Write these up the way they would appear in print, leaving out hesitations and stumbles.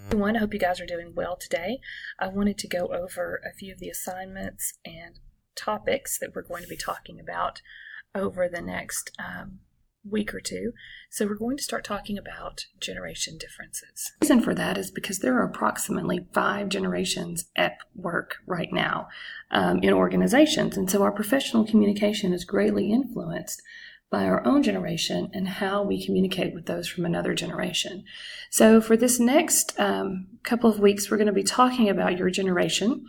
Everyone, I hope you guys are doing well today. I wanted to go over a few of the assignments and topics that we're going to be talking about over the next week or two. So we're going to start talking about generation differences. The reason for that is because there are approximately 5 generations at work right now in organizations. And so our professional communication is greatly influenced by our own generation and how we communicate with those from another generation. So for this next couple of weeks, we're going to be talking about your generation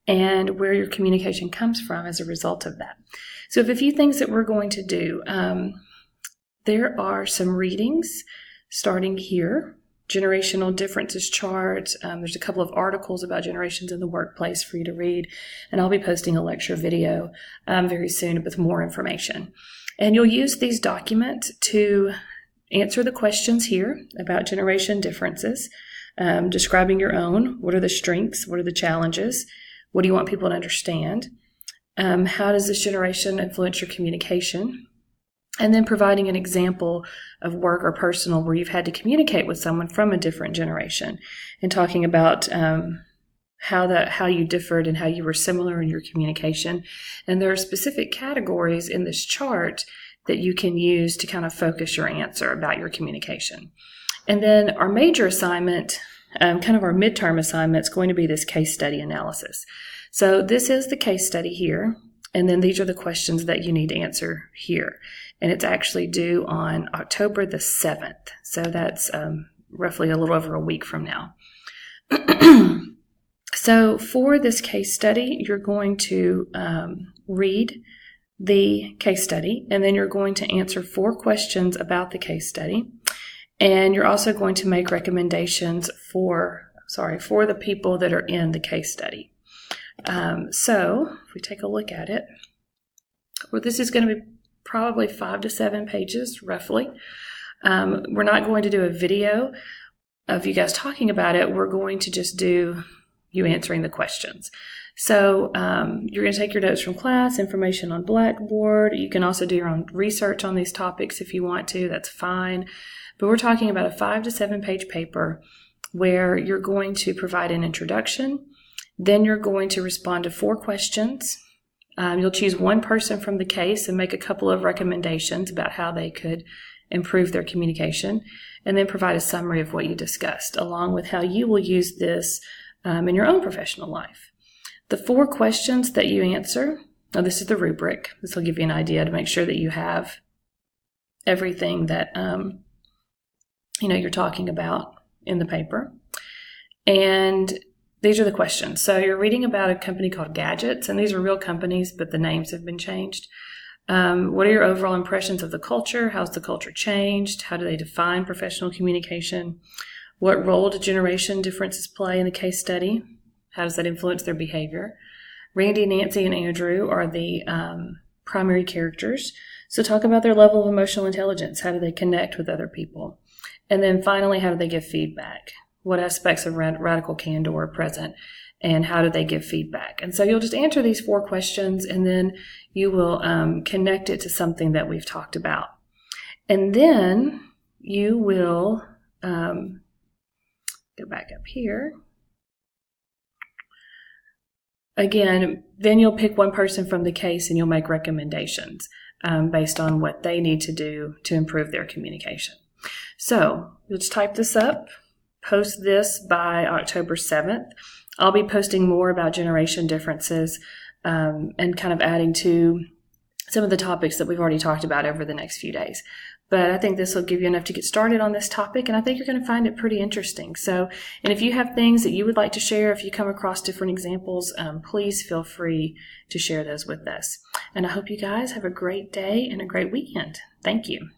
and where your communication comes from as a result of that. So a few things that we're going to do. There are some readings starting here. Generational differences chart. There's a couple of articles about generations in the workplace for you to read, and I'll be posting a lecture video very soon with more information. And you'll use these documents to answer the questions here about generation differences, describing your own. What are the strengths? What are the challenges? What do you want people to understand? How does this generation influence your communication? And then providing an example of work or personal where you've had to communicate with someone from a different generation and talking about how you differed and how you were similar in your communication. And there are specific categories in this chart that you can use to kind of focus your answer about your communication. And then our major assignment, kind of our midterm assignment, is going to be this case study analysis. So this is the case study here, and then these are the questions that you need to answer here. And it's actually due on October the 7th. So that's roughly a little over a week from now. So for this case study, you're going to read the case study, and then you're going to answer 4 questions about the case study. And you're also going to make recommendations for the people that are in the case study. So if we take a look at it, well, this is going to be probably 5 to 7 pages, roughly. We're not going to do a video of you guys talking about it. We're going to just do you answering the questions. So you're going to take your notes from class, information on Blackboard. You can also do your own research on these topics if you want to. That's fine. But we're talking about a 5 to 7 page paper where you're going to provide an introduction. Then you're going to respond to 4 questions. You'll choose one person from the case and make a couple of recommendations about how they could improve their communication, and then provide a summary of what you discussed, along with how you will use this in your own professional life. The 4 questions that you answer, now this is the rubric. This will give you an idea to make sure that you have everything that you're talking about in the paper. And these are the questions. So you're reading about a company called Gadgets, and these are real companies, but the names have been changed. What are your overall impressions of the culture? How's the culture changed? How do they define professional communication? What role do generation differences play in the case study? How does that influence their behavior? Randy, Nancy, and Andrew are the primary characters. So talk about their level of emotional intelligence. How do they connect with other people? And then finally, how do they give feedback? What aspects of radical candor are present, and how do they give feedback? And so you'll just answer these 4 questions, and then you will connect it to something that we've talked about. And then you will go back up here. Again, then you'll pick one person from the case and you'll make recommendations based on what they need to do to improve their communication. So you'll just type this up, post this by October 7th. I'll be posting more about generation differences and kind of adding to some of the topics that we've already talked about over the next few days. But I think this will give you enough to get started on this topic, and I think you're going to find it pretty interesting. So, and if you have things that you would like to share, if you come across different examples, please feel free to share those with us. And I hope you guys have a great day and a great weekend. Thank you.